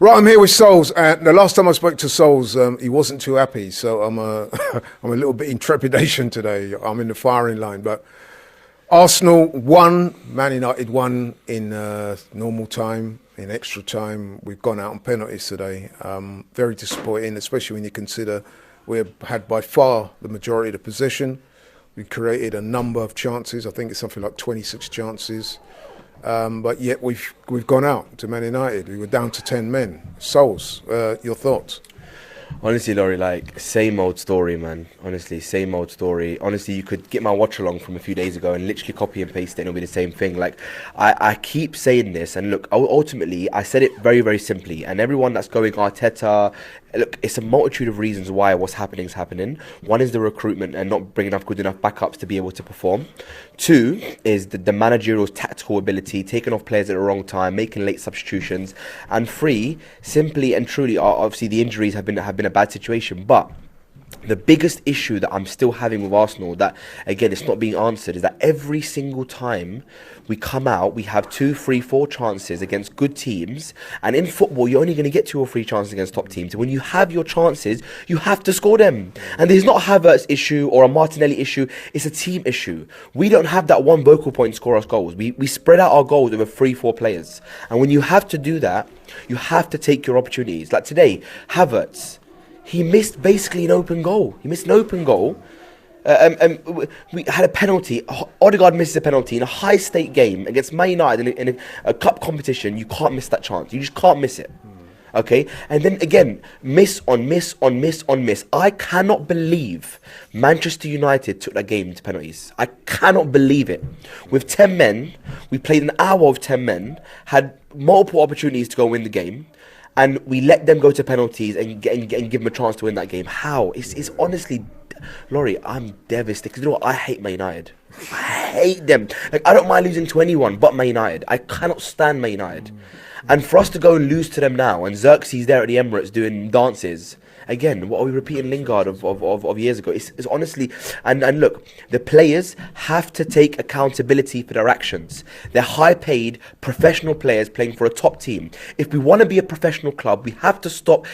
Right, I'm here with Solz, and the last time I spoke to Solz, he wasn't too happy, so I'm I'm a little bit in trepidation today. I'm in the firing line, but Arsenal won, Man United won in normal time, in extra time. We've gone out on penalties today. Very disappointing, especially when you consider we had by far the majority of the possession. We created a number of chances. I think it's something like 26 chances. But yet we've gone out to Man United. We were down to 10 men. Solz, your thoughts? Honestly, Laurie, like, same old story, man. Honestly, same old story. Honestly, you could get my watch along from a few days ago and literally copy and paste it and it'll be the same thing. Like, I keep saying this, and look, ultimately, I said it very, very simply. And everyone that's going Arteta, look, it's a multitude of reasons why what's happening is happening. One is the recruitment and not bringing enough good enough backups to be able to perform. Two is the managerial tactical ability, taking off players at the wrong time, making late substitutions. And three, simply and truly, obviously the injuries have been a bad situation. But the biggest issue that I'm still having with Arsenal, that again it's not being answered, is that every single time we come out, we have 2, 3, 4 chances against good teams. And in football, you're only going to get 2 or 3 chances against top teams. And when you have your chances, you have to score them. And there's not a Havertz issue or a Martinelli issue. It's a team issue. We don't have that one vocal point to score us goals. We spread out our goals over 3, 4 players. And when you have to do that, you have to take your opportunities. Like today, Havertz, he missed basically an open goal. He missed an open goal. We had a penalty. Odegaard misses a penalty in a high-stake game against Man United in a cup competition. You can't miss that chance. You just can't miss it. Okay? And then again, miss on miss on miss on miss. I cannot believe Manchester United took that game to penalties. I cannot believe it. With 10 men, we played an hour of 10 men, had multiple opportunities to go win the game, and we let them go to penalties and give them a chance to win that game. How? It's honestly, Laurie, I'm devastated. Because you know what? I hate Man United. I hate them. Like, I don't mind losing to anyone but Man United. I cannot stand Man United. And for us to go and lose to them now, and Xerxes there at the Emirates doing dances, again, what are we repeating Lingard of years ago? It's honestly, and look, the players have to take accountability for their actions. They're high-paid, professional players playing for a top team. If we want to be a professional club, we have to stop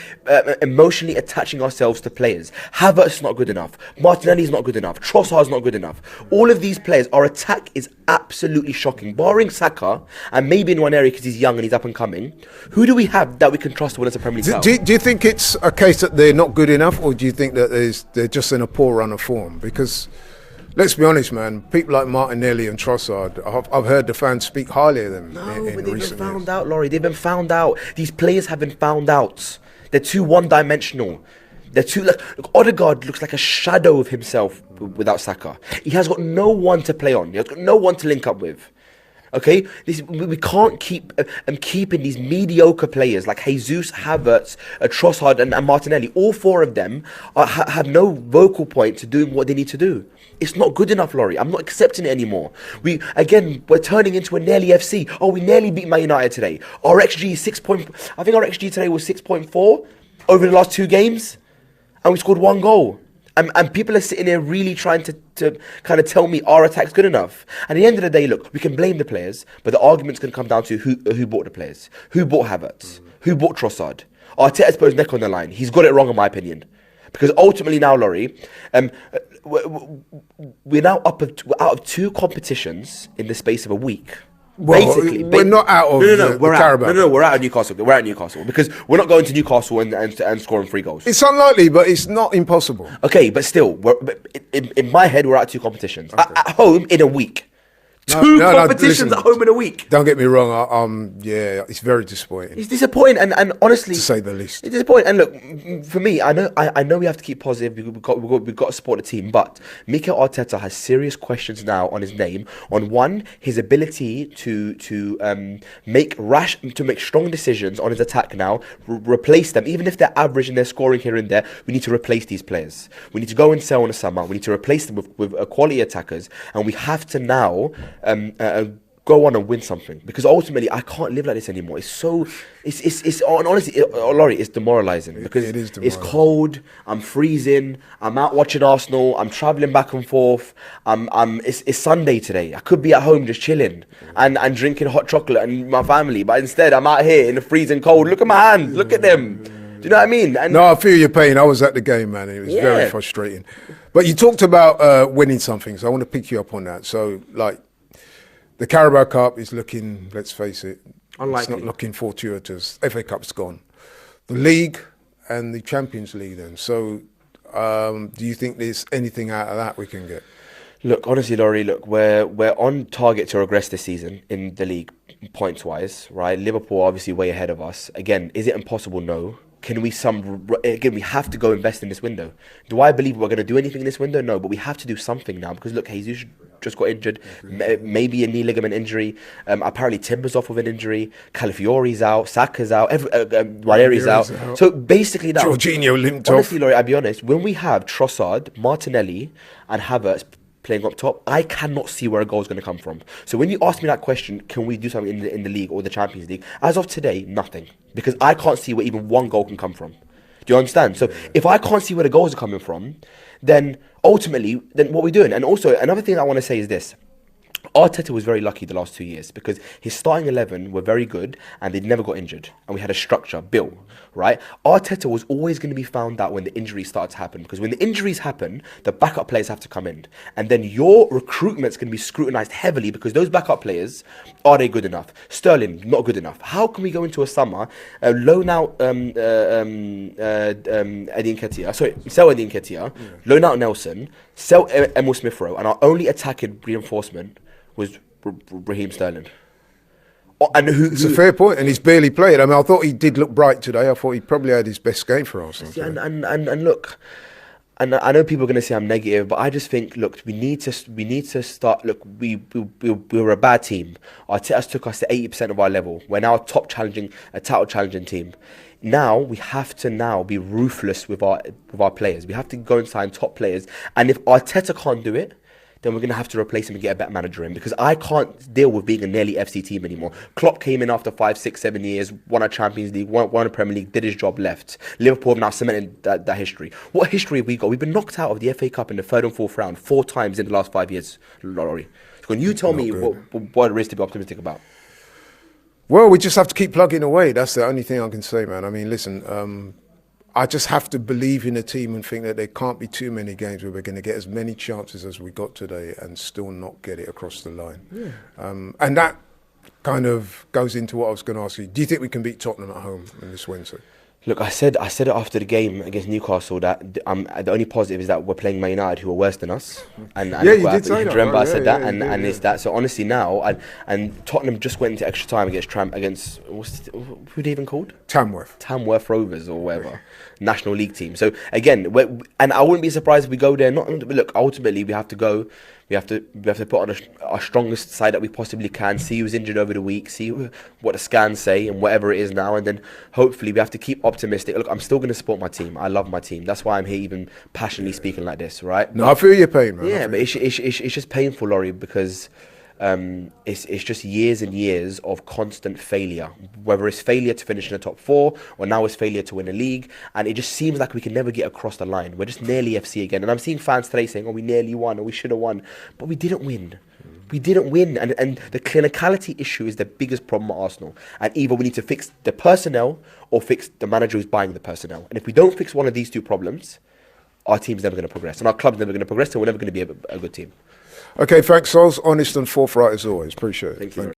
emotionally attaching ourselves to players. Havertz is not good enough. Martinelli is not good enough. Trossard is not good enough. All of these players, our attack is absolutely shocking. Barring Saka, and maybe in one area because he's young and he's up and coming, who do we have that we can trust to win us a Premier League title? Do you think it's a case that they're not good enough, or do you think that they're just in a poor run of form? Because let's be honest, man, people like Martinelli and Trossard, I've heard the fans speak highly of them. But they've been found out, Laurie. They've been found out. These players have been found out. They're too one-dimensional. They're too look, Odegaard looks like a shadow of himself without Saka. He has got no one to play on. He has got no one to link up with. Okay, we can't keep keeping these mediocre players like Jesus, Havertz, Trossard, and Martinelli. All 4 of them have no vocal point to doing what they need to do. It's not good enough, Laurie. I'm not accepting it anymore. We're turning into a nearly FC. Oh, we nearly beat Man United today. Our XG is 6. I think our XG today was 6.4 over the last 2 games, and we scored 1 goal. And people are sitting there really trying to kind of tell me our attack's good enough. And at the end of the day, look, we can blame the players, but the argument's going to come down to who bought the players. Who bought Havertz? Who bought Trossard? Arteta's put his neck on the line. He's got it wrong, in my opinion. Because ultimately now, Laurie, we're now out of 2 competitions in the space of a week. Well, basically, we're not out of we're out. Carabao. No, we're out of Newcastle. We're out of Newcastle because we're not going to Newcastle and scoring 3 goals. It's unlikely, but it's not impossible. Okay, but still, in my head, we're out of 2 competitions. Okay. At home in a week. Two competitions at home in a week. Don't get me wrong. Yeah, it's very disappointing. It's disappointing, and honestly, to say the least, it's disappointing. And look, for me, I know we have to keep positive. We've got to support the team, but Mikel Arteta has serious questions now on his name. On one, his ability to make strong decisions on his attack now. Replace them, even if they're average and they're scoring here and there. We need to replace these players. We need to go and sell in the summer. We need to replace them with quality attackers, and we have to now. go on and win something, because ultimately I can't live like this anymore. It's honestly, Laurie, it's demoralizing because it is it's demoralising. cold. I'm freezing. I'm out watching Arsenal. I'm traveling back and forth. It's Sunday today. I could be at home just chilling and drinking hot chocolate and my family, but instead I'm out here in the freezing cold. Look at my hands. Look at them. Do you know what I mean? And No, I feel your pain. I was at the game, man. It was very Yeah. frustrating. But you talked about winning something, so I want to pick you up on that. So, like, the Carabao Cup is looking, let's face it, Unlikely. it's not looking fortuitous. FA Cup's gone. The League and the Champions League then. So, do you think there's anything out of that we can get? Look, honestly, Laurie, look, we're on target to regress this season in the league, points-wise, right? Liverpool are obviously way ahead of us. Again, is it impossible? No. Can we again, we have to go invest in this window. Do I believe we're going to do anything in this window? No, but we have to do something now, because look, Jesus just got injured, maybe a knee ligament injury. Apparently Timber's off with an injury. Calafiori's out, Saka's out, Ranieri's out. So basically now, Jorginho limped honestly, off. Laurie, I'll be honest, when we have Trossard, Martinelli and Havertz playing up top, I cannot see where a goal is going to come from. So when you ask me that question, can we do something in the league or the Champions League? As of today, nothing. Because I can't see where even one goal can come from. Do you understand? So if I can't see where the goals are coming from, then ultimately, then what we're doing. And also, another thing I want to say is this. Arteta was very lucky the last 2 years because his starting 11 were very good and they never got injured, and we had a structure built, right? Arteta was always going to be found out when the injuries started to happen, because when the injuries happen, the backup players have to come in, and then your recruitment's going to be scrutinised heavily because those backup players, are they good enough? Sterling, not good enough. How can we go into a summer, loan out Eddie Nketiah, sell Eddie Nketiah, loan out Nelson, sell Emil Smith-Rowe, and our only attacking reinforcement was Raheem Sterling. And It's a fair point, and he's barely played. I mean, I thought he did look bright today. I thought he probably had his best game for Arsenal. Yeah, and look, and I know people are going to say I'm negative, but I just think, look, we need to start. Look, we were a bad team. Arteta took us to 80% of our level. We're now a title challenging team. Now we have to be ruthless with our players. We have to go and sign top players, and if Arteta can't do it, then we're going to have to replace him and get a better manager in, because I can't deal with being a nearly FC team anymore. Klopp came in after 5, 6, 7 years, won a Champions League, won a Premier League, did his job, left. Liverpool have now cemented that history. What history have we got? We've been knocked out of the FA Cup in the 3rd and 4th round 4 times in the last 5 years, Laurie. So can you tell me what there is to be optimistic about? Well, we just have to keep plugging away. That's the only thing I can say, man. I mean, listen, I just have to believe in a team and think that there can't be too many games where we're going to get as many chances as we got today and still not get it across the line. Yeah. And that kind of goes into what I was going to ask you. Do you think we can beat Tottenham at home in this Wednesday? Look, I said it after the game against Newcastle that the only positive is that we're playing Man United, who are worse than us. And yeah, you did say that. Remember, Right? I said that, and it's that. So honestly, now and Tottenham just went into extra time against who they even called? Tamworth Rovers or whatever, National League team. So again, and I wouldn't be surprised if we go there. Look, ultimately we have to go. We have to put on our strongest side that we possibly can, see who's injured over the week, see what the scans say and whatever it is now, and then hopefully we have to keep optimistic. Look, I'm still going to support my team. I love my team. That's why I'm here even passionately speaking like this, right? No, I feel your pain, man. Yeah, but it's just painful, Laurie, because it's just years and years of constant failure, whether it's failure to finish in the top 4 or now it's failure to win a league, and it just seems like we can never get across the line. We're just nearly FC again, and I'm seeing fans today saying, oh, we nearly won, or we should have won, but we didn't win. We didn't win, and the clinicality issue is the biggest problem at Arsenal, and either we need to fix the personnel or fix the manager who's buying the personnel, and if we don't fix one of these 2 problems, our team's never going to progress, and our club's never going to progress, and we're never going to be a good team. Okay, thanks, Solz. Honest and forthright as always. Appreciate it. Thank you.